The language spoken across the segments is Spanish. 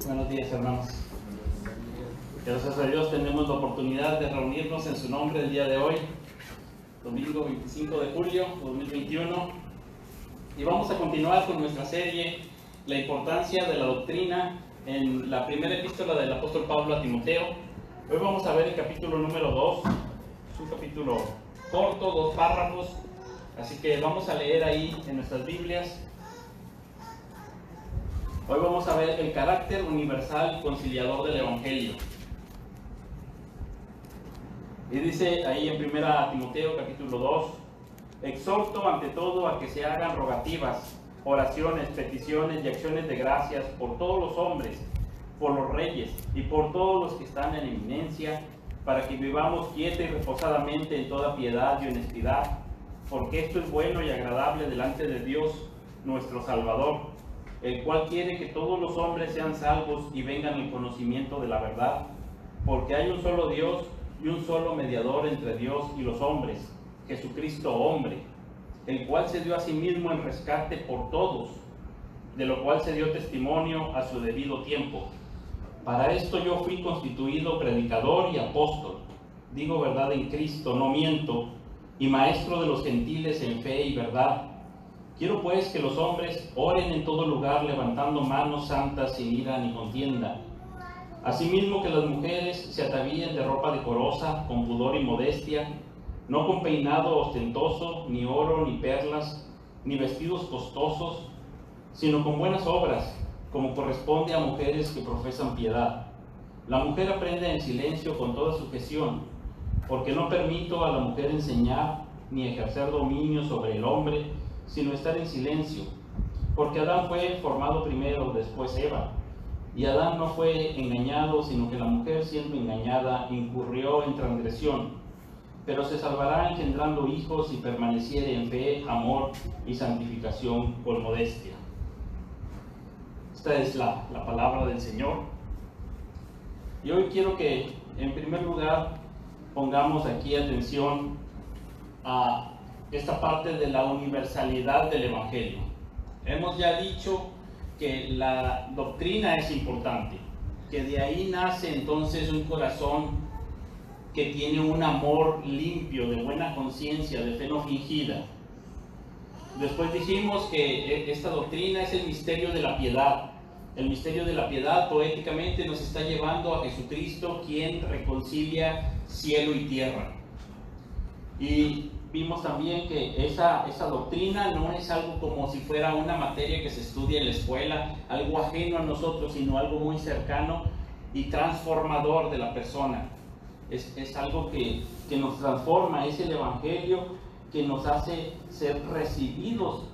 Buenos días, hermanos. Gracias a Dios tenemos la oportunidad de reunirnos en su nombre el día de hoy, domingo 25 de julio 2021, y vamos a continuar con nuestra serie La importancia de la doctrina en la primera epístola del apóstol Pablo a Timoteo. Hoy vamos a ver el capítulo número 2, es un capítulo corto, 2 párrafos, así que vamos a leer ahí en nuestras Biblias. Hoy vamos a ver el carácter universal y conciliador del Evangelio. Y dice ahí en 1 Timoteo capítulo 2: exhorto ante todo a que se hagan rogativas, oraciones, peticiones y acciones de gracias por todos los hombres, por los reyes y por todos los que están en eminencia, para que vivamos quieta y reposadamente en toda piedad y honestidad, porque esto es bueno y agradable delante de Dios nuestro Salvador, el cual quiere que todos los hombres sean salvos y vengan al conocimiento de la verdad, porque hay un solo Dios y un solo mediador entre Dios y los hombres, Jesucristo hombre, el cual se dio a sí mismo en rescate por todos, de lo cual se dio testimonio a su debido tiempo. Para esto yo fui constituido predicador y apóstol, digo verdad en Cristo, no miento, y maestro de los gentiles en fe y verdad. Quiero pues que los hombres oren en todo lugar, levantando manos santas sin ira ni contienda. Asimismo que las mujeres se atavíen de ropa decorosa, con pudor y modestia, no con peinado ostentoso, ni oro, ni perlas, ni vestidos costosos, sino con buenas obras, como corresponde a mujeres que profesan piedad. La mujer aprende en silencio con toda sujeción, porque no permito a la mujer enseñar ni ejercer dominio sobre el hombre, sino estar en silencio, porque Adán fue formado primero, después Eva, y Adán no fue engañado, sino que la mujer, siendo engañada, incurrió en transgresión, pero se salvará engendrando hijos si permaneciere en fe, amor y santificación con modestia. Esta es la palabra del Señor. Y hoy quiero que, en primer lugar, pongamos aquí atención a esta parte de la universalidad del Evangelio. Hemos ya dicho que la doctrina es importante, que de ahí nace entonces un corazón que tiene un amor limpio, de buena conciencia, de fe no fingida. Después dijimos que esta doctrina es el misterio de la piedad. El misterio de la piedad poéticamente nos está llevando a Jesucristo, quien reconcilia cielo y tierra. Y vimos también que esa doctrina no es algo como si fuera una materia que se estudia en la escuela, algo ajeno a nosotros, sino algo muy cercano y transformador de la persona. Es algo que nos transforma, es el Evangelio que nos hace ser recibidos.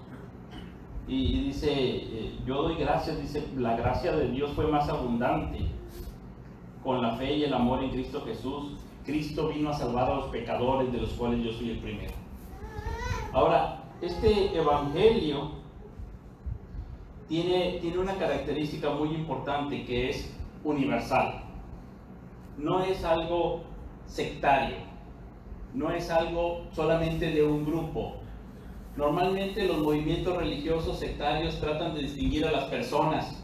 Y dice, yo doy gracias, dice, la gracia de Dios fue más abundante con la fe y el amor en Cristo Jesús. Cristo vino a salvar a los pecadores, de los cuales yo soy el primero. Ahora, este Evangelio tiene una característica muy importante, que es universal. No es algo sectario, no es algo solamente de un grupo. Normalmente los movimientos religiosos sectarios tratan de distinguir a las personas,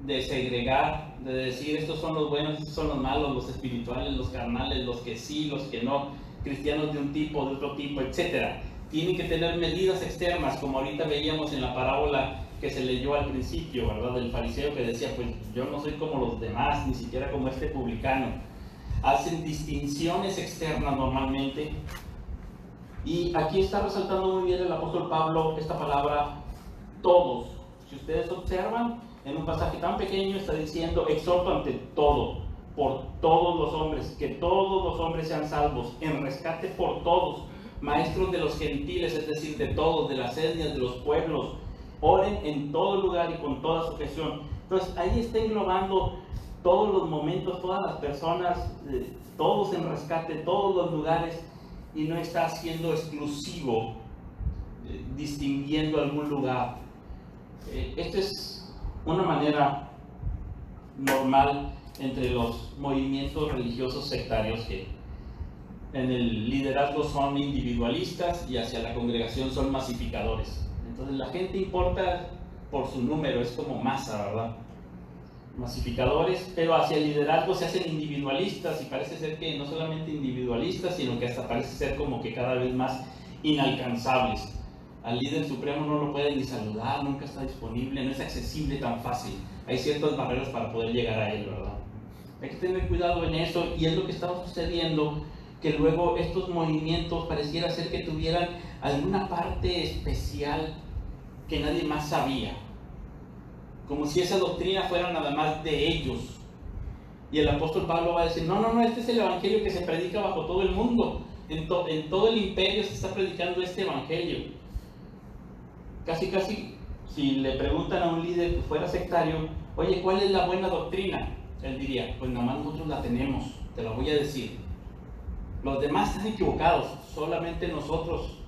de segregar, de decir estos son los buenos, estos son los malos, los espirituales, los carnales, los que sí, los que no, cristianos de un tipo, de otro tipo, etc. Tienen que tener medidas externas, como ahorita veíamos en la parábola que se leyó al principio, ¿verdad? Del fariseo que decía, pues yo no soy como los demás, ni siquiera como este publicano. Hacen distinciones externas normalmente. Y aquí está resaltando muy bien el apóstol Pablo esta palabra, todos. Si ustedes observan, en un pasaje tan pequeño está diciendo, exhorto ante todo, por todos los hombres, que todos los hombres sean salvos, en rescate por todos, maestros de los gentiles, es decir, de todos, de las etnias, de los pueblos, oren en todo lugar y con toda sujeción. Entonces ahí está englobando todos los momentos, todas las personas, todos en rescate, todos los lugares, y no está siendo exclusivo, distinguiendo algún lugar. Esta es una manera normal entre los movimientos religiosos sectarios, que en el liderazgo son individualistas y hacia la congregación son masificadores. Entonces la gente importa por su número, es como masa, ¿verdad? masificadores, pero hacia el liderazgo se hacen individualistas, y parece ser que no solamente individualistas, sino que hasta parece ser como que cada vez más inalcanzables. Al líder supremo no lo pueden ni saludar, nunca está disponible, no es accesible tan fácil. Hay ciertas barreras para poder llegar a él, ¿verdad? Hay que tener cuidado en eso, y es lo que estaba sucediendo, que luego estos movimientos pareciera ser que tuvieran alguna parte especial que nadie más sabía, como si esa doctrina fuera nada más de ellos. Y el apóstol Pablo va a decir, no, este es el evangelio que se predica bajo todo el mundo, en todo el imperio se está predicando este evangelio. Casi, si le preguntan a un líder que fuera sectario, oye, ¿cuál es la buena doctrina? Él diría, pues nada más nosotros la tenemos, te la voy a decir. Los demás están equivocados, solamente nosotros.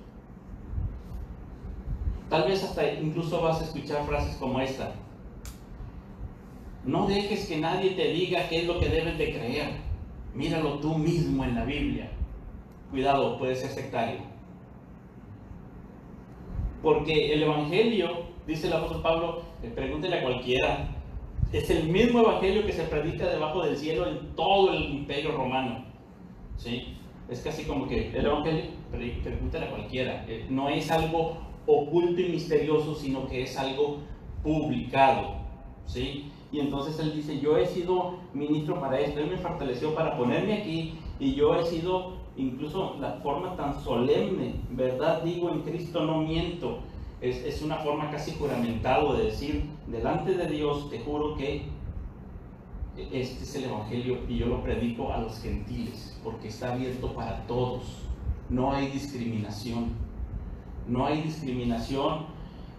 Tal vez hasta incluso vas a escuchar frases como esta: no dejes que nadie te diga qué es lo que debes de creer, míralo tú mismo en la Biblia. Cuidado, puede ser sectario. Porque el evangelio, dice el apóstol Pablo, pregúntele a cualquiera, es el mismo evangelio que se predica debajo del cielo en todo el imperio romano. ¿Sí? Es casi como que el evangelio, pregúntale a cualquiera, no es algo oculto y misterioso, sino que es algo publicado. ¿Sí? Y entonces él dice, yo he sido ministro para esto, él me fortaleció para ponerme aquí, y yo he sido, incluso la forma tan solemne, verdad digo en Cristo no miento, es una forma casi juramentado de decir, delante de Dios te juro que este es el evangelio y yo lo predico a los gentiles, porque está abierto para todos, no hay discriminación,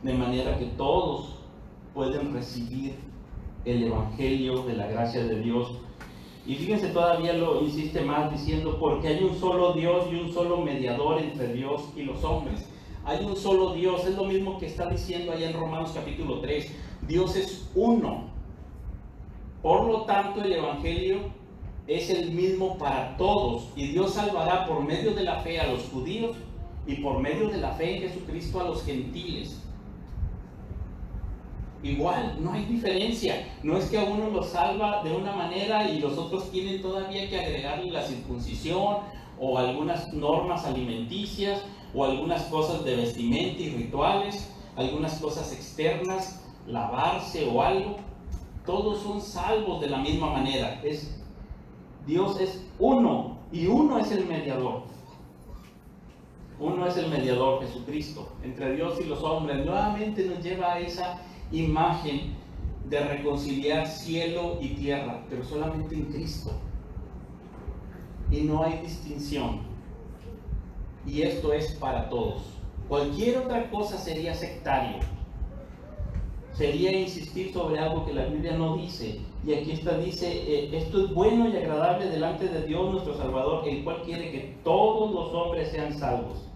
de manera que todos pueden recibir el evangelio de la gracia de Dios. Y fíjense, todavía lo insiste más diciendo, porque hay un solo Dios y un solo mediador entre Dios y los hombres. Hay un solo Dios, es lo mismo que está diciendo allá en Romanos capítulo 3. Dios es uno. Por lo tanto, el evangelio es el mismo para todos, y Dios salvará por medio de la fe a los judíos y por medio de la fe en Jesucristo a los gentiles. Igual, no hay diferencia. No es que a uno lo salva de una manera y los otros tienen todavía que agregarle la circuncisión o algunas normas alimenticias o algunas cosas de vestimenta y rituales, algunas cosas externas, lavarse o algo. Todos son salvos de la misma manera. Dios es uno, y uno es el mediador. Uno es el mediador, Jesucristo, entre Dios y los hombres. Nuevamente nos lleva a esa imagen de reconciliar cielo y tierra, pero solamente en Cristo. Y no hay distinción. Y esto es para todos. Cualquier otra cosa sería sectario. Sería insistir sobre algo que la Biblia no dice. Y aquí dice, esto es bueno y agradable delante de Dios nuestro Salvador, el cual quiere que todos los hombres sean salvos.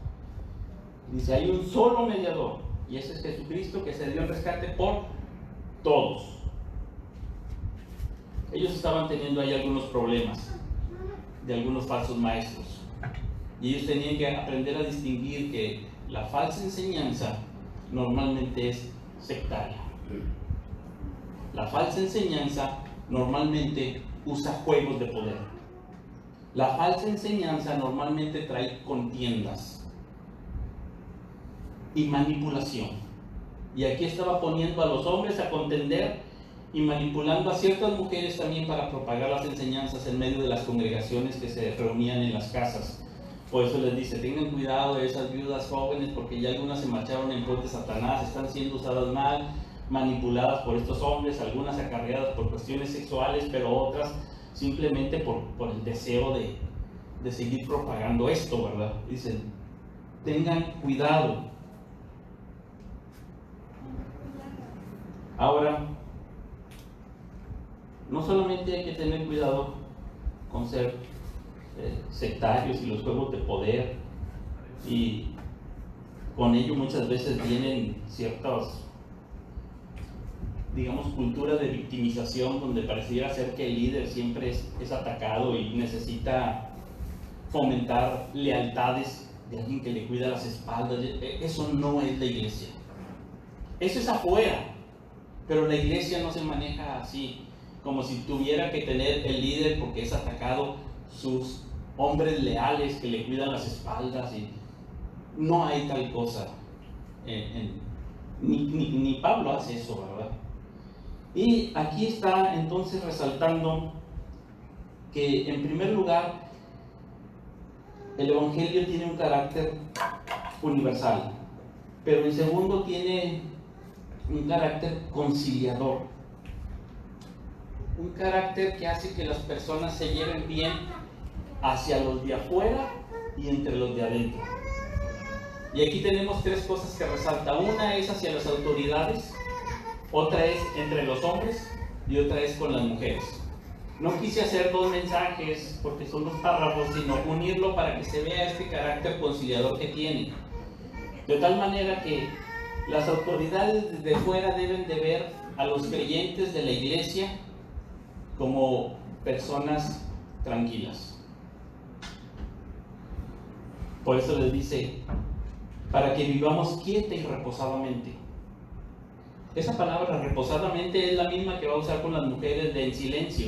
Dice, hay un solo mediador, y ese es Jesucristo, que se dio el rescate por todos. Ellos estaban teniendo ahí algunos problemas de algunos falsos maestros, y ellos tenían que aprender a distinguir que la falsa enseñanza normalmente es sectaria. La falsa enseñanza normalmente usa juegos de poder. La falsa enseñanza normalmente trae contiendas y manipulación. Y aquí estaba poniendo a los hombres a contender y manipulando a ciertas mujeres también para propagar las enseñanzas en medio de las congregaciones que se reunían en las casas. Por eso les dice, tengan cuidado de esas viudas jóvenes, porque ya algunas se marcharon en pos de Satanás, están siendo usadas mal, manipuladas por estos hombres, algunas acarreadas por cuestiones sexuales, pero otras simplemente por el deseo de seguir propagando esto, ¿verdad? Dicen, tengan cuidado. Ahora, no solamente hay que tener cuidado con ser sectarios y los juegos de poder, y con ello muchas veces vienen ciertas, digamos, cultura de victimización, donde pareciera ser que el líder siempre es atacado y necesita fomentar lealtades de alguien que le cuida las espaldas. Eso no es la iglesia. Eso es afuera, pero la iglesia no se maneja así. como si tuviera que tener el líder porque es atacado, sus hombres leales que le cuidan las espaldas, y no hay tal cosa. Ni Pablo hace eso, ¿verdad? Y aquí está entonces resaltando que en primer lugar el Evangelio tiene un carácter universal, pero en segundo tiene un carácter conciliador, un carácter que hace que las personas se lleven bien hacia los de afuera y entre los de adentro. Y aquí tenemos tres cosas que resalta. Una es hacia las autoridades, otra es entre los hombres y otra es con las mujeres. No quise hacer dos mensajes porque son dos párrafos, sino unirlo para que se vea este carácter conciliador que tiene. De tal manera que las autoridades de fuera deben de ver a los creyentes de la iglesia como personas tranquilas. Por eso les dice, para que vivamos quieta y reposadamente. Esa palabra reposadamente es la misma que va a usar con las mujeres de en silencio.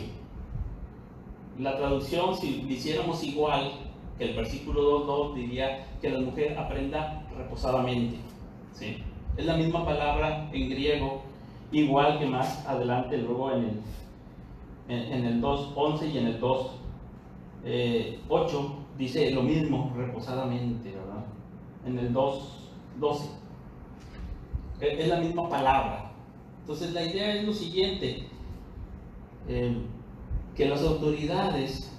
La traducción, si lo hiciéramos igual que el versículo 2.2, diría que la mujer aprenda reposadamente, ¿sí? Es la misma palabra en griego, igual que más adelante, luego en el 2.11 y en el 2.8 dice lo mismo, reposadamente, ¿verdad? En el 2.12 es la misma palabra. Entonces la idea es lo siguiente, que las autoridades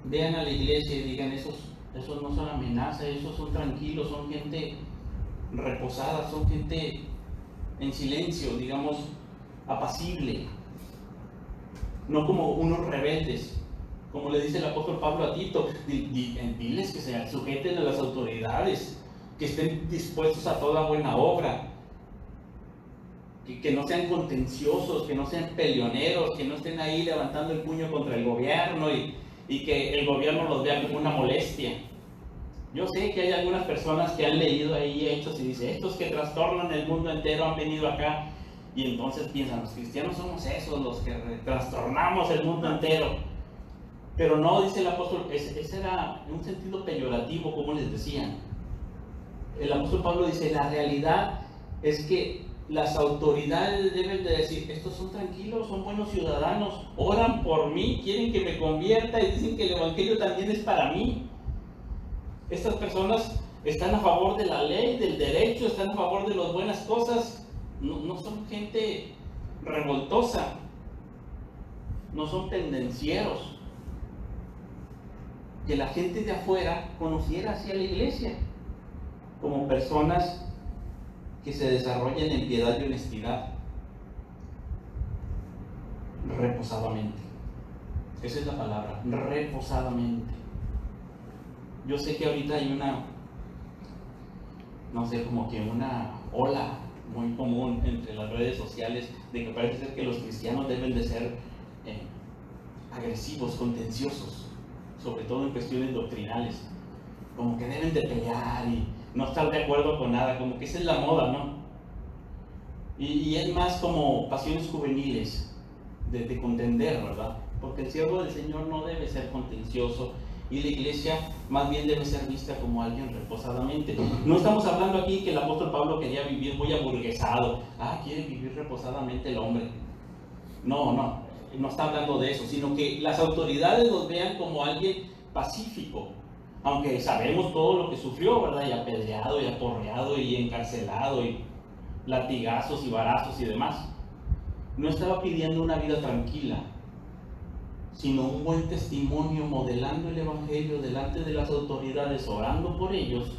vean a la iglesia y digan, esos no son amenazas, esos son tranquilos, son gente reposada, son gente en silencio, digamos, apacible, no como unos rebeldes. Como le dice el apóstol Pablo a Tito, diles que se sujeten a las autoridades, que estén dispuestos a toda buena obra, que no sean contenciosos, que no sean peleoneros, que no estén ahí levantando el puño contra el gobierno y que el gobierno los vea como una molestia. Yo sé que hay algunas personas que han leído ahí Hechos y dicen, estos que trastornan el mundo entero han venido acá, y entonces piensan, los cristianos somos esos, los que trastornamos el mundo entero. Pero no, dice el apóstol, ese era un sentido peyorativo, como les decían. El apóstol Pablo dice, la realidad es que las autoridades deben de decir, estos son tranquilos, son buenos ciudadanos, oran por mí, quieren que me convierta y dicen que el evangelio también es para mí. Estas personas están a favor de la ley, del derecho, están a favor de las buenas cosas, no son gente revoltosa, no son pendencieros. Que la gente de afuera conociera hacia la iglesia como personas que se desarrollen en piedad y honestidad reposadamente. Esa es la palabra, reposadamente. Yo sé que ahorita hay una ola muy común entre las redes sociales de que parece ser que los cristianos deben de ser agresivos, contenciosos, sobre todo en cuestiones doctrinales, como que deben de pelear y no estar de acuerdo con nada, como que esa es la moda, ¿no? Y es más como pasiones juveniles de contender, ¿verdad? Porque el siervo del Señor no debe ser contencioso y la iglesia más bien debe ser vista como alguien reposadamente. No estamos hablando aquí que el apóstol Pablo quería vivir muy aburguesado, quiere vivir reposadamente el hombre. No está hablando de eso, sino que las autoridades los vean como alguien pacífico, aunque sabemos todo lo que sufrió, ¿verdad? Y apedreado y aporreado y encarcelado y latigazos y varazos y demás. No estaba pidiendo una vida tranquila, sino un buen testimonio, modelando el evangelio delante de las autoridades, orando por ellos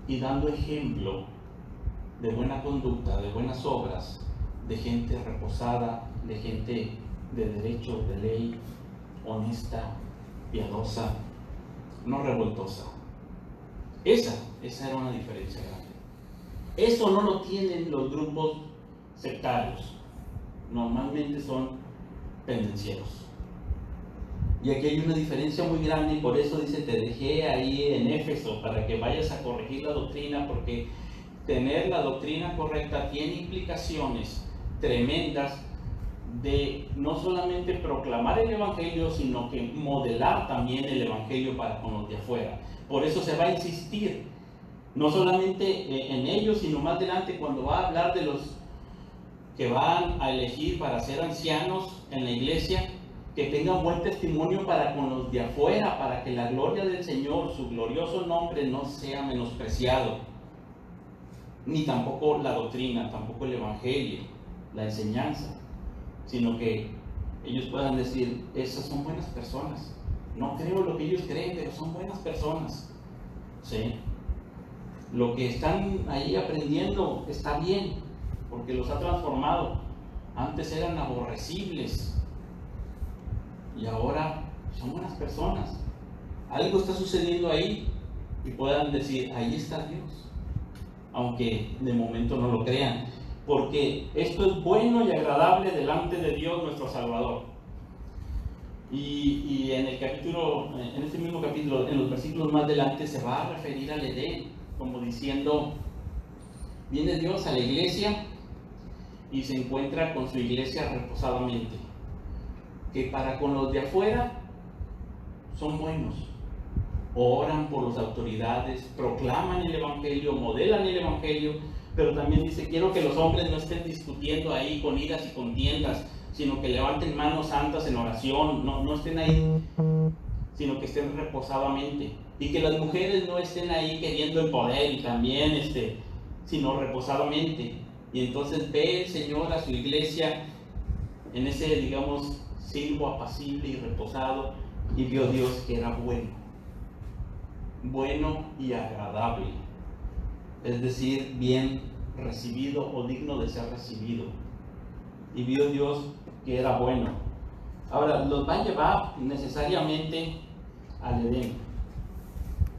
y dando ejemplo de buena conducta, de buenas obras, de gente reposada, de gente de derecho, de ley, honesta, piadosa, no revoltosa. Esa era una diferencia grande. Eso no lo tienen los grupos sectarios. Normalmente son pendencieros. Y aquí hay una diferencia muy grande y por eso dice, te dejé ahí en Éfeso para que vayas a corregir la doctrina, porque tener la doctrina correcta tiene implicaciones tremendas de no solamente proclamar el Evangelio, sino que modelar también el Evangelio para con los de afuera. Por eso se va a insistir, no solamente en ellos, sino más adelante cuando va a hablar de los que van a elegir para ser ancianos en la iglesia, que tengan buen testimonio para con los de afuera, para que la gloria del Señor, su glorioso nombre, no sea menospreciado, ni tampoco la doctrina, tampoco el Evangelio, la enseñanza, sino que ellos puedan decir, esas son buenas personas. No creo lo que ellos creen, pero son buenas personas. ¿Sí? Lo que están ahí aprendiendo está bien, porque los ha transformado. Antes eran aborrecibles y ahora son buenas personas. Algo está sucediendo ahí y puedan decir, ahí está Dios, aunque de momento no lo crean, porque esto es bueno y agradable delante de Dios nuestro Salvador. Y en este mismo capítulo, en los versículos más adelante, se va a referir al Edén, como diciendo, viene Dios a la iglesia y se encuentra con su iglesia reposadamente, que para con los de afuera son buenos, oran por las autoridades, proclaman el Evangelio, modelan el Evangelio, pero también dice, quiero que los hombres no estén discutiendo ahí con iras y contiendas, sino que levanten manos santas en oración, no estén ahí, sino que estén reposadamente. Y que las mujeres no estén ahí queriendo el poder y también, sino reposadamente. Y entonces ve el Señor a su iglesia en ese, digamos, silbo apacible y reposado, y vio Dios que era bueno y agradable, es decir, bien recibido o digno de ser recibido. Y vio Dios que era bueno. Ahora, los va a llevar necesariamente al Edén.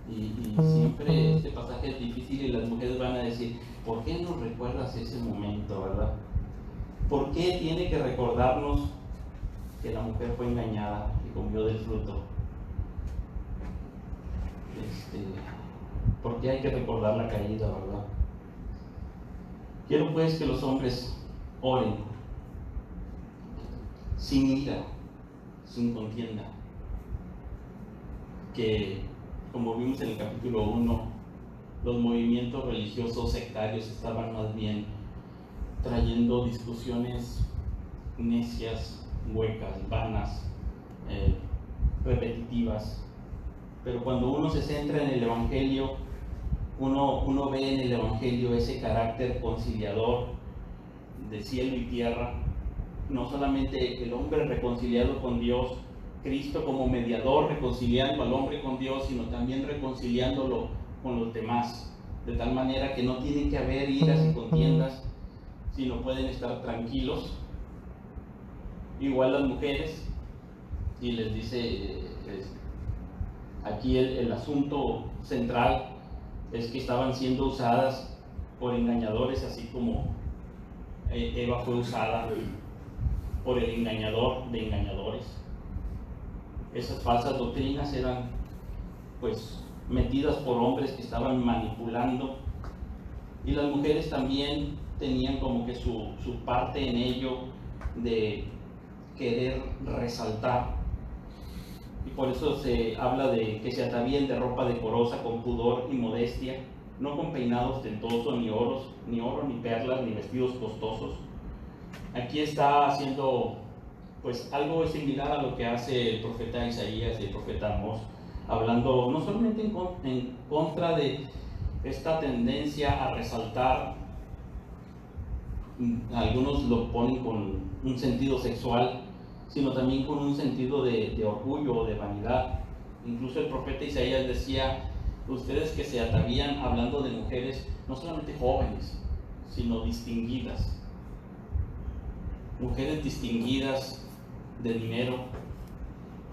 Y siempre este pasaje es difícil y las mujeres van a decir, ¿por qué nos recuerdas ese momento, verdad? ¿Por qué tiene que recordarnos que la mujer fue engañada y comió del fruto? ¿Por qué hay que recordar la caída, verdad? Quiero pues que los hombres oren sin ira, sin contienda, que como vimos en el capítulo 1, los movimientos religiosos sectarios estaban más bien trayendo discusiones necias, huecas, vanas, repetitivas. Pero cuando uno se centra en el Evangelio, uno ve en el Evangelio ese carácter conciliador de cielo y tierra. No solamente el hombre reconciliado con Dios, Cristo como mediador reconciliando al hombre con Dios, sino también reconciliándolo con los demás, de tal manera que no tienen que haber iras y contiendas, sino pueden estar tranquilos. Igual las mujeres, y les dice, aquí el asunto central es que estaban siendo usadas por engañadores, así como Eva fue usada por el engañador de engañadores. Esas falsas doctrinas eran pues metidas por hombres que estaban manipulando, y las mujeres también tenían como que su parte en ello de querer resaltar, y por eso se habla de que se atavíen de ropa decorosa con pudor y modestia, no con peinados ostentosos, ni oro, ni perlas, ni vestidos costosos. Aquí está haciendo pues algo similar a lo que hace el profeta Isaías y el profeta Amós, hablando no solamente en contra de esta tendencia a resaltar, algunos lo ponen con un sentido sexual, sino también con un sentido de orgullo o de vanidad. Incluso el profeta Isaías decía, ustedes que se atavían, hablando de mujeres no solamente jóvenes, sino distinguidas, mujeres distinguidas de dinero,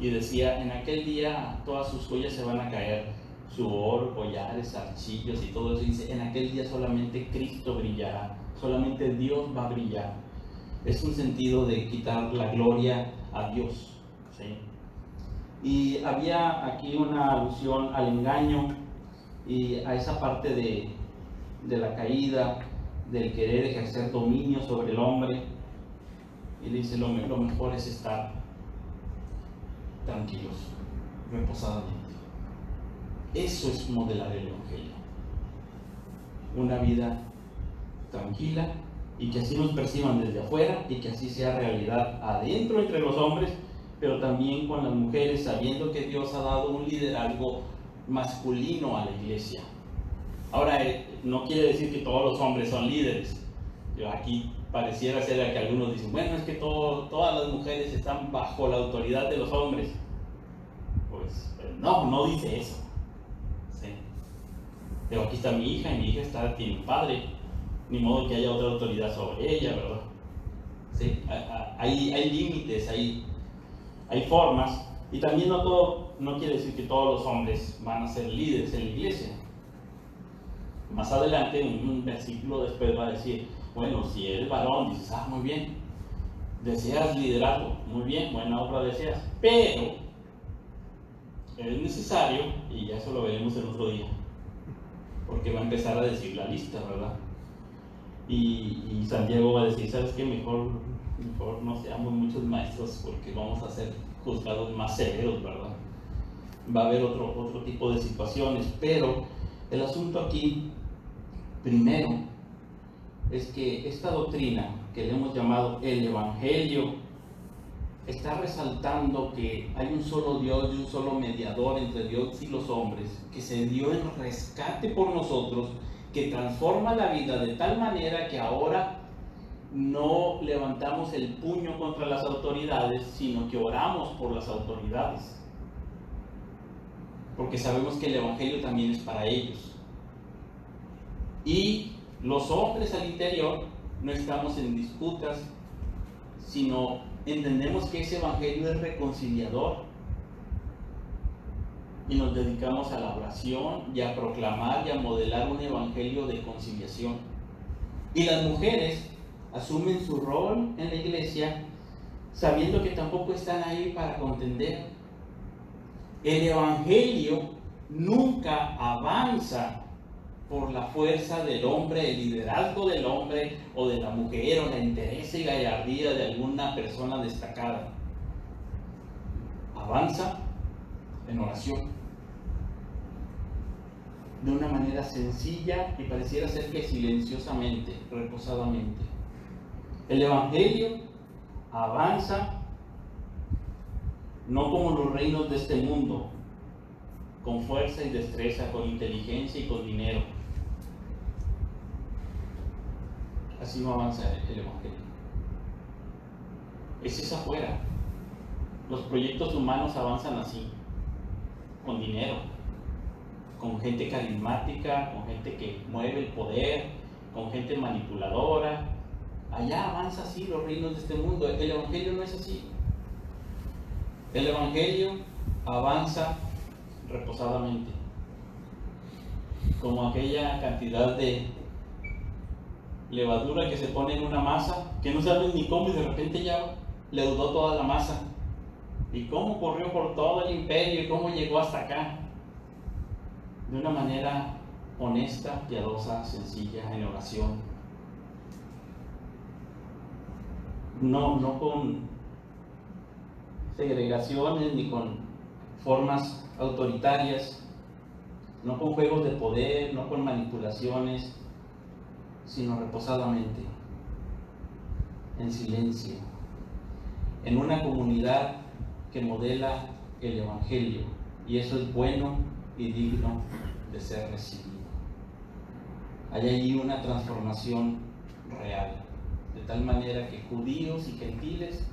y decía, en aquel día todas sus joyas se van a caer, su oro, collares, arcillos y todo eso. Y dice, en aquel día solamente Cristo brillará, solamente Dios va a brillar. Es un sentido de quitar la gloria a Dios, ¿sí? Y había aquí una alusión al engaño y a esa parte de la caída, del querer ejercer dominio sobre el hombre. Y le dice, lo mejor es estar tranquilos, reposadamente. Eso es modelar el Evangelio. Una vida tranquila y que así nos perciban desde afuera y que así sea realidad adentro entre los hombres, pero también con las mujeres, sabiendo que Dios ha dado un liderazgo masculino a la iglesia. Ahora, no quiere decir que todos los hombres son líderes. Aquí pareciera ser que algunos dicen, bueno, es que todas las mujeres están bajo la autoridad de los hombres. Pues no dice eso. ¿Sí? Pero aquí está mi hija y mi hija tiene un padre. Ni modo que haya otra autoridad sobre ella, ¿verdad? ¿Sí? Hay límites, hay formas. Y también no quiere decir que todos los hombres van a ser líderes en la iglesia. Más adelante, en un versículo después va a decir, bueno, si eres varón, dices, muy bien, deseas liderazgo, muy bien, buena obra deseas, pero es necesario, y ya eso lo veremos en otro día, porque va a empezar a decir la lista, ¿verdad? Y Santiago va a decir, ¿sabes qué? Mejor no seamos muchos maestros porque vamos a ser juzgados más severos, ¿verdad? Va a haber otro tipo de situaciones, pero el asunto aquí, primero, es que esta doctrina que le hemos llamado el Evangelio está resaltando que hay un solo Dios y un solo mediador entre Dios y los hombres, que se dio en rescate por nosotros, que transforma la vida de tal manera que ahora no levantamos el puño contra las autoridades, sino que oramos por las autoridades, porque sabemos que el Evangelio también es para ellos. Y los hombres al interior no estamos en disputas, sino entendemos que ese Evangelio es reconciliador y nos dedicamos a la oración y a proclamar y a modelar un Evangelio de conciliación. Y las mujeres asumen su rol en la iglesia sabiendo que tampoco están ahí para contender. El Evangelio nunca avanza por la fuerza del hombre, el liderazgo del hombre o de la mujer, o la entereza y gallardía de alguna persona destacada. Avanza en oración, de una manera sencilla y pareciera ser que silenciosamente, reposadamente. El Evangelio avanza no como los reinos de este mundo, con fuerza y destreza, con inteligencia y con dinero. Así no avanza el Evangelio. Es afuera. Los proyectos humanos avanzan así, con dinero, con gente carismática, con gente que mueve el poder, con gente manipuladora. Allá avanza así los reinos de este mundo. El Evangelio no es así. El Evangelio avanza reposadamente, como aquella cantidad de levadura que se pone en una masa que no sabes ni cómo y de repente ya leudó toda la masa, y cómo corrió por todo el imperio y cómo llegó hasta acá, de una manera honesta, piadosa, sencilla, en oración, no con segregaciones ni con formas autoritarias, no con juegos de poder, no con manipulaciones, sino reposadamente, en silencio, en una comunidad que modela el Evangelio, y eso es bueno y digno de ser recibido. Hay allí una transformación real, de tal manera que judíos y gentiles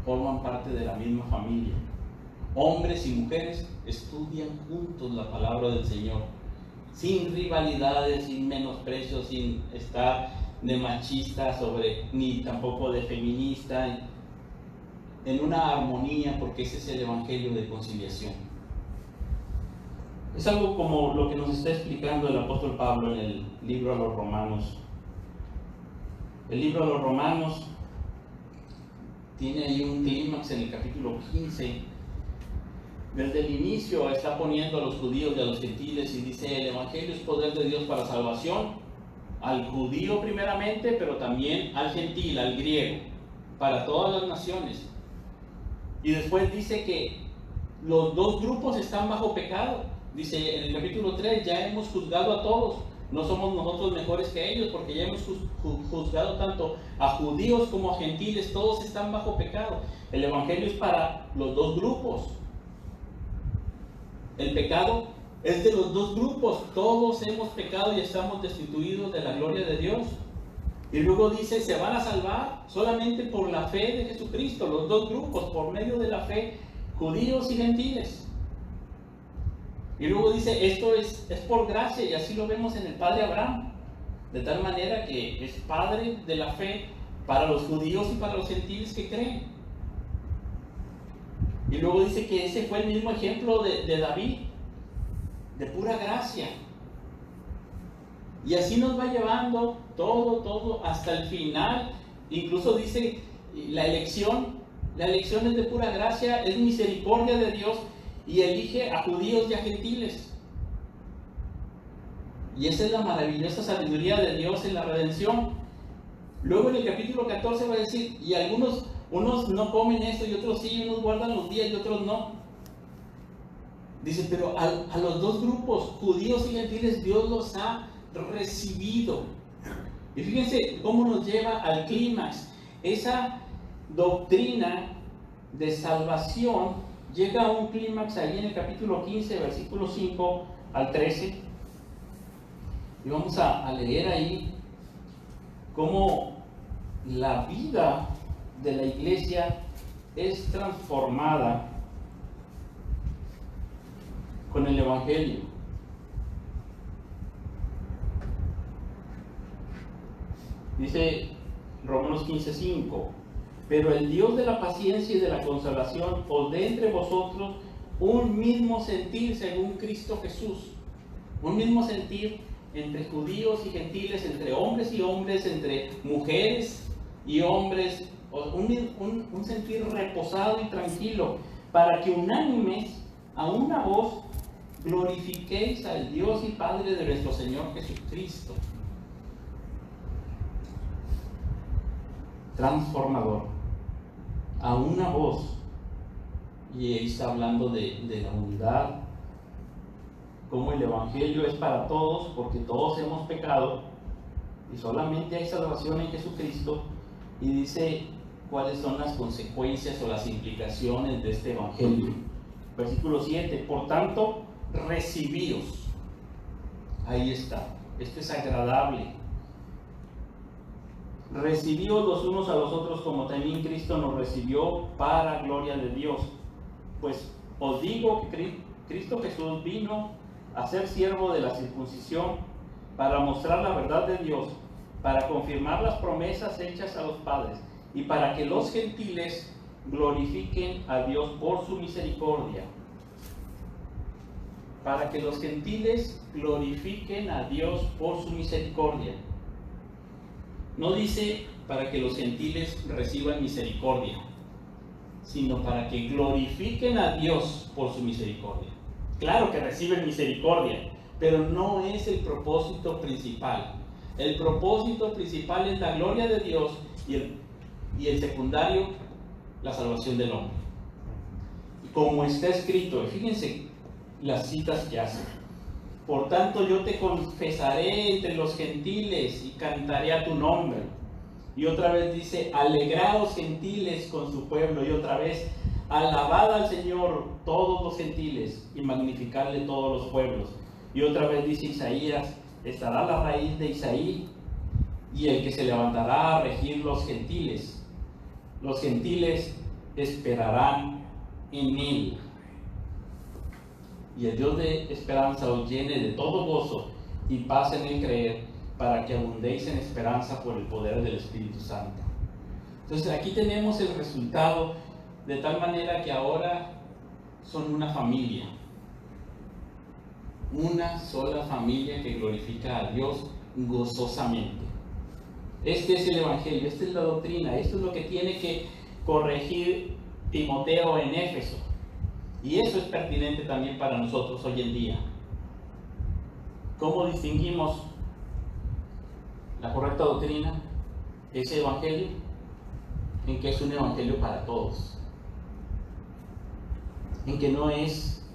forman parte de la misma familia. Hombres y mujeres estudian juntos la palabra del Señor, sin rivalidades, sin menosprecio, sin estar de machista ni tampoco de feminista, en una armonía, porque ese es el Evangelio de conciliación. Es algo como lo que nos está explicando el apóstol Pablo en el libro a los Romanos. El libro a los Romanos tiene ahí un clímax en el capítulo 15. Desde el inicio está poniendo a los judíos y a los gentiles y dice: el Evangelio es poder de Dios para salvación, al judío primeramente, pero también al gentil, al griego. para todas las naciones. Y después dice que los dos grupos están bajo pecado. Dice en el capítulo 3, ya hemos juzgado a todos. No somos nosotros mejores que ellos, porque ya hemos juzgado tanto a judíos como a gentiles. Todos están bajo pecado. El evangelio es para los dos grupos. El pecado es de los dos grupos. Todos hemos pecado y estamos destituidos de la gloria de Dios. Y luego dice, se van a salvar solamente por la fe de Jesucristo. Los dos grupos, por medio de la fe, judíos y gentiles. Y luego dice, esto es por gracia, y así lo vemos en el padre Abraham. De tal manera que es padre de la fe para los judíos y para los gentiles que creen. Y luego dice que ese fue el mismo ejemplo de David, de pura gracia. Y así nos va llevando todo hasta el final. Incluso dice, la elección es de pura gracia, es misericordia de Dios, y elige a judíos y a gentiles. Y esa es la maravillosa sabiduría de Dios en la redención. Luego en el capítulo 14 va a decir, y unos no comen esto y otros sí, unos guardan los días y otros no. Dice, pero a los dos grupos, judíos y gentiles, Dios los ha recibido. Y fíjense cómo nos lleva al clímax. Esa doctrina de salvación llega a un clímax ahí en el capítulo 15, versículo 5 al 13. Y vamos a leer ahí cómo la vida de la iglesia es transformada con el evangelio. Dice Romanos 15:5, pero el Dios de la paciencia y de la consolación os dé entre vosotros un mismo sentir según Cristo Jesús. Un mismo sentir entre judíos y gentiles, entre hombres y hombres, entre mujeres y hombres, un sentir reposado y tranquilo, para que unánimes a una voz glorifiquéis al Dios y Padre de nuestro Señor Jesucristo. Transformador, a una voz. Y ahí está hablando de la unidad, como el evangelio es para todos, porque todos hemos pecado y solamente hay salvación en Jesucristo. Y dice cuáles son las consecuencias o las implicaciones de este evangelio. Versículo 7, por tanto, recibíos. Ahí está, esto es agradable. Recibíos los unos a los otros como también Cristo nos recibió para gloria de Dios. Pues os digo que Cristo Jesús vino a ser siervo de la circuncisión para mostrar la verdad de Dios, para confirmar las promesas hechas a los padres y para que los gentiles glorifiquen a Dios por su misericordia. Para que los gentiles glorifiquen a Dios por su misericordia. No dice para que los gentiles reciban misericordia, sino para que glorifiquen a Dios por su misericordia. Claro que reciben misericordia, pero no es el propósito principal. El propósito principal es la gloria de Dios y el secundario, la salvación del hombre. Como está escrito, fíjense las citas que hace. Por tanto yo te confesaré entre los gentiles y cantaré a tu nombre. Y otra vez dice, alegraos gentiles con su pueblo. Y otra vez, alabad al Señor todos los gentiles y magnificadle todos los pueblos. Y otra vez dice Isaías, estará la raíz de Isaí y el que se levantará a regir los gentiles. Los gentiles esperarán en él. Y el Dios de esperanza os llene de todo gozo y paz en el creer, para que abundéis en esperanza por el poder del Espíritu Santo. Entonces aquí tenemos el resultado, de tal manera que ahora son una familia. Una sola familia que glorifica a Dios gozosamente. Este es el Evangelio, esta es la doctrina, esto es lo que tiene que corregir Timoteo en Éfeso. Y eso es pertinente también para nosotros hoy en día. ¿Cómo distinguimos la correcta doctrina, ese evangelio? en que es un evangelio para todos, en que no es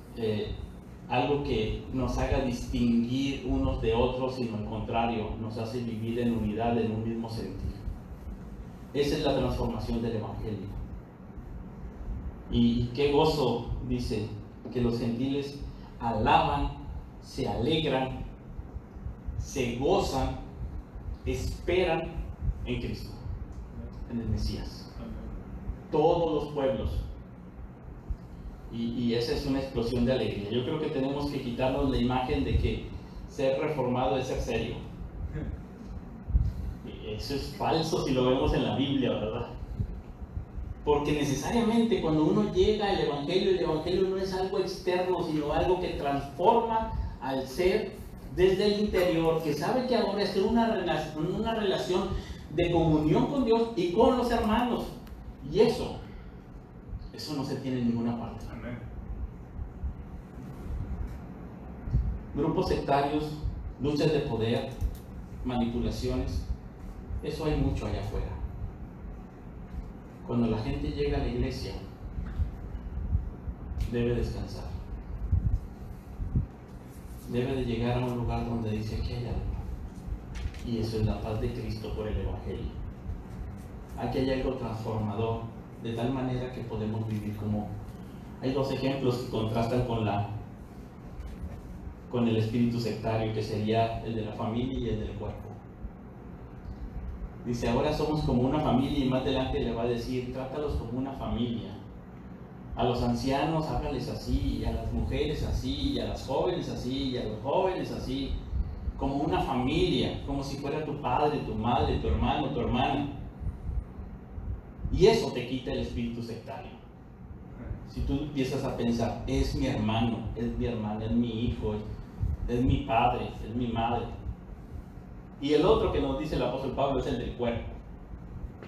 algo que nos haga distinguir unos de otros, sino al contrario, nos hace vivir en unidad, en un mismo sentir. Esa es la transformación del evangelio. Y qué gozo, dice, que los gentiles alaban, se alegran, se gozan, esperan en Cristo, en el Mesías. Todos los pueblos. Y esa es una explosión de alegría. Yo creo que tenemos que quitarnos la imagen de que ser reformado es ser serio. Eso es falso si lo vemos en la Biblia, ¿verdad? Porque necesariamente cuando uno llega al Evangelio, el Evangelio no es algo externo, sino algo que transforma al ser desde el interior, que sabe que ahora es una relación de comunión con Dios y con los hermanos. Y eso no se tiene en ninguna parte. Amén. Grupos sectarios, luchas de poder, manipulaciones, eso hay mucho allá afuera. Cuando la gente llega a la iglesia, debe descansar. Debe de llegar a un lugar donde dice que hay algo. Y eso es la paz de Cristo por el Evangelio. Aquí hay algo transformador, de tal manera que podemos vivir como... Hay dos ejemplos que contrastan con el espíritu sectario, que sería el de la familia y el del cuerpo. Dice, ahora somos como una familia, y más adelante le va a decir, trátalos como una familia. A los ancianos háblales así, y a las mujeres así, y a las jóvenes así, y a los jóvenes así, como una familia, como si fuera tu padre, tu madre, tu hermano, tu hermana. Y eso te quita el espíritu sectario. Si tú empiezas a pensar, es mi hermano, es mi hermana, es mi hijo, es mi padre, es mi madre. Y el otro que nos dice el apóstol Pablo es el del cuerpo.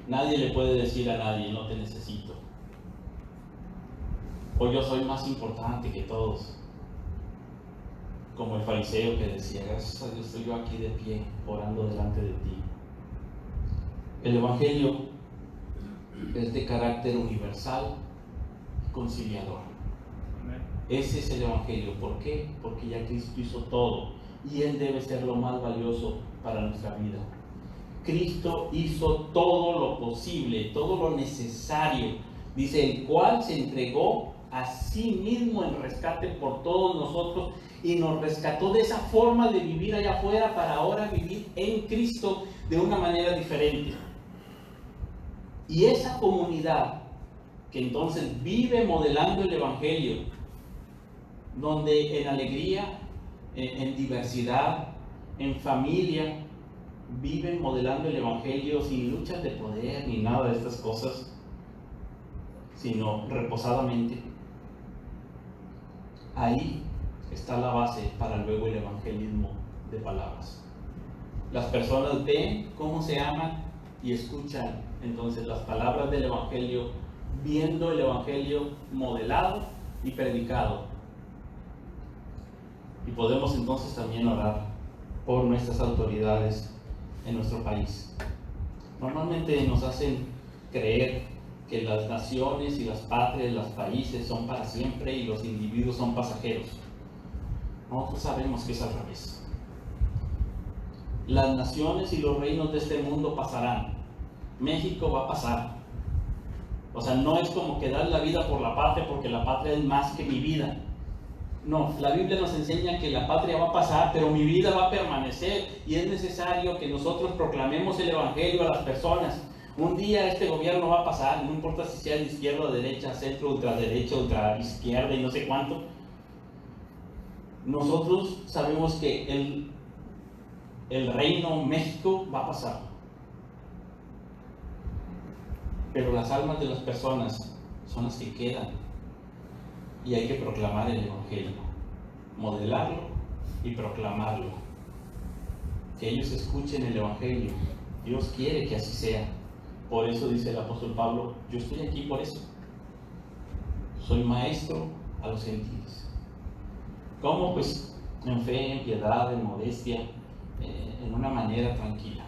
Nadie le puede decir a nadie, no te necesito. O yo soy más importante que todos. Como el fariseo que decía, gracias a Dios estoy yo aquí de pie, orando delante de ti. El Evangelio es de carácter universal y conciliador. Ese es el Evangelio. ¿Por qué? Porque ya Cristo hizo todo y Él debe ser lo más valioso para nuestra vida. Cristo hizo todo lo posible, todo lo necesario. Dice, el cual se entregó a sí mismo en rescate por todos nosotros y nos rescató de esa forma de vivir allá afuera para ahora vivir en Cristo de una manera diferente. Y esa comunidad que entonces vive modelando el Evangelio, donde en alegría, en diversidad, en familia, viven modelando el Evangelio sin luchas de poder ni nada de estas cosas, sino reposadamente. Ahí está la base para luego el evangelismo de palabras. Las personas ven cómo se aman y escuchan entonces las palabras del Evangelio, viendo el Evangelio modelado y predicado. Y podemos entonces también orar por nuestras autoridades en nuestro país. Normalmente nos hacen creer que las naciones y las patrias, los países son para siempre y los individuos son pasajeros. Nosotros sabemos que es al revés. Las naciones y los reinos de este mundo pasarán. México va a pasar. O sea, no es como que dar la vida por la patria porque la patria es más que mi vida. No, la Biblia nos enseña que la patria va a pasar, pero mi vida va a permanecer y es necesario que nosotros proclamemos el Evangelio a las personas. Un día este gobierno va a pasar, no importa si sea de izquierda o derecha, centro, ultraderecha, ultraizquierda y no sé cuánto. Nosotros sabemos que el reino México va a pasar. Pero las almas de las personas son las que quedan. Y hay que proclamar el Evangelio, modelarlo y proclamarlo. Que ellos escuchen el Evangelio. Dios quiere que así sea. Por eso dice el apóstol Pablo, yo estoy aquí por eso. Soy maestro a los gentiles. ¿Cómo? Pues en fe, en piedad, en modestia, en una manera tranquila.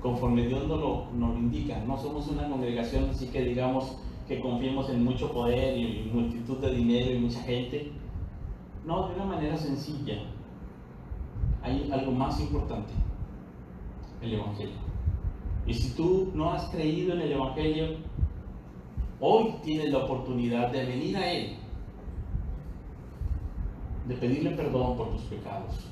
conforme Dios nos lo indica. No somos una congregación así que digamos que confiemos en mucho poder y multitud de dinero y mucha gente. No, de una manera sencilla. Hay algo más importante: el Evangelio. Y si tú no has creído en el Evangelio, hoy tienes la oportunidad de venir a Él, de pedirle perdón por tus pecados,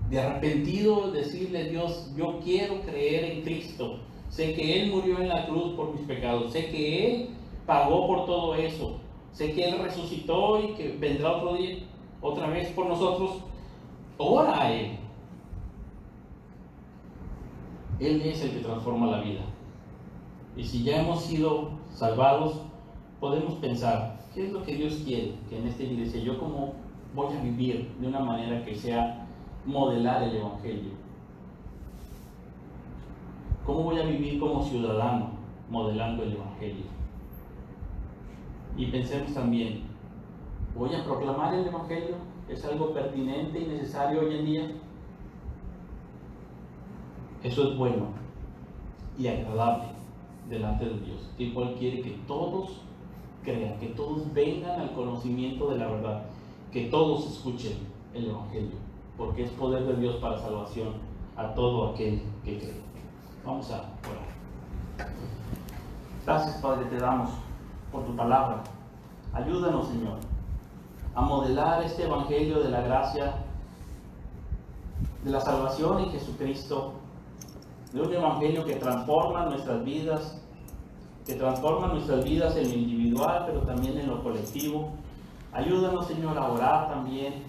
de arrepentido decirle: Dios, yo quiero creer en Cristo. Sé que Él murió en la cruz por mis pecados, sé que Él pagó por todo eso, sé que Él resucitó y que vendrá otro día, otra vez por nosotros. Ora a Él. Él es el que transforma la vida. Y si ya hemos sido salvados, podemos pensar: ¿qué es lo que Dios quiere que en esta iglesia yo como voy a vivir de una manera que sea modelar el Evangelio? ¿Cómo voy a vivir como ciudadano modelando el Evangelio? Y pensemos también: ¿voy a proclamar el Evangelio? ¿Es algo pertinente y necesario hoy en día? Eso es bueno y agradable delante de Dios, que igual quiere que todos crean, que todos vengan al conocimiento de la verdad, que todos escuchen el Evangelio, porque es poder de Dios para salvación a todo aquel que cree. Vamos a orar. Gracias, Padre, te damos por tu palabra. Ayúdanos, Señor, a modelar este Evangelio de la gracia, de la salvación en Jesucristo, de un Evangelio que transforma nuestras vidas, en lo individual, pero también en lo colectivo. Ayúdanos, Señor, a orar también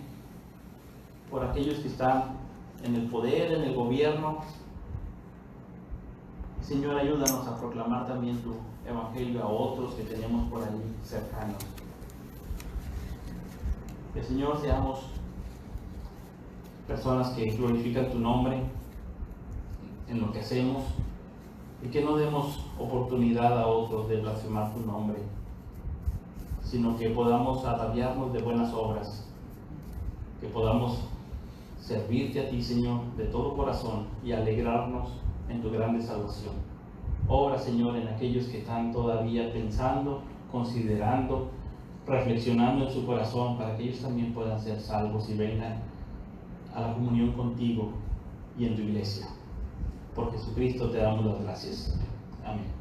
por aquellos que están en el poder, en el gobierno. Señor, ayúdanos a proclamar también tu Evangelio a otros que tenemos por ahí cercanos. Que, Señor, seamos personas que glorifican tu nombre en lo que hacemos, y que no demos oportunidad a otros de blasfemar tu nombre, sino que podamos ataviarnos de buenas obras, que podamos servirte a ti, Señor, de todo corazón y alegrarnos en tu grande salvación. Obra, Señor, en aquellos que están todavía pensando, considerando, reflexionando en su corazón, para que ellos también puedan ser salvos y vengan a la comunión contigo y en tu iglesia. Por Jesucristo te damos las gracias. Amén.